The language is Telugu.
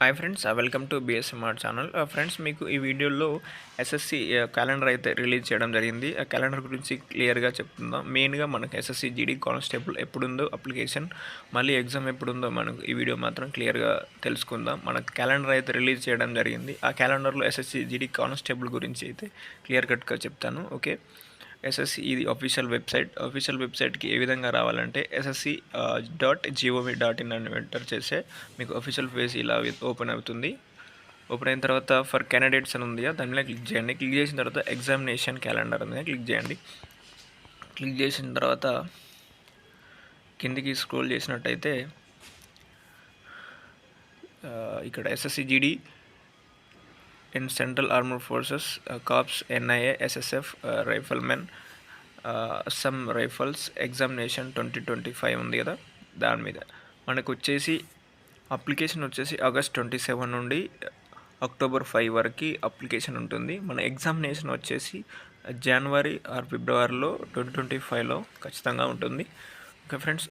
Hi friends, welcome to BSMR channel. Friends, మీకు ఈ వీడియోలో ఎస్ఎస్సి క్యాలెండర్ అయితే రిలీజ్ చేయడం జరిగింది. ఆ క్యాలెండర్ గురించి క్లియర్గా చెప్తుందాం. మెయిన్గా మనకు ఎస్ఎస్సి జీడీ కానిస్టేబుల్ ఎప్పుడుందో అప్లికేషన్, మళ్ళీ ఎగ్జామ్ ఎప్పుడుందో మనకు ఈ వీడియో మాత్రం క్లియర్గా తెలుసుకుందాం. మనకు క్యాలెండర్ అయితే రిలీజ్ చేయడం జరిగింది. ఆ క్యాలెండర్లో ఎస్ఎస్సి జీడీ కానిస్టేబుల్ గురించి అయితే క్లియర్ కట్గా చెప్తాను. ఓకే, ఎస్ఎస్సి ఇది అఫీషియల్ వెబ్సైట్కి ఏ విధంగా రావాలంటే ssc.gov.in అని ఎంటర్ చేస్తే మీకు అఫీషియల్ పేజ్ ఇలా ఓపెన్ అవుతుంది. ఓపెన్ అయిన తర్వాత ఫర్ క్యాండిడేట్స్ అని ఉంది, దాని మీద క్లిక్ చేయండి. క్లిక్ చేసిన తర్వాత ఎగ్జామినేషన్ క్యాలెండర్ అనేది క్లిక్ చేయండి. క్లిక్ చేసిన తర్వాత కిందికి స్క్రోల్ చేసినట్టయితే ఇక్కడ SSC GD in central armed forces, CAPFs, NIA, SSF, riflemen, Assam rifles examination 2025 ఉంది కదా, దాని మీద మనకు వచ్చేసి అప్లికేషన్ వచ్చేసి ఆగస్ట్ 27 నుండి అక్టోబర్ 5 వరకు అప్లికేషన్ ఉంటుంది. మన ఎగ్జామినేషన్ వచ్చేసి జనవరి ఆర్ ఫిబ్రవరిలో 2025లో ఖచ్చితంగా ఉంటుంది. Okay friends,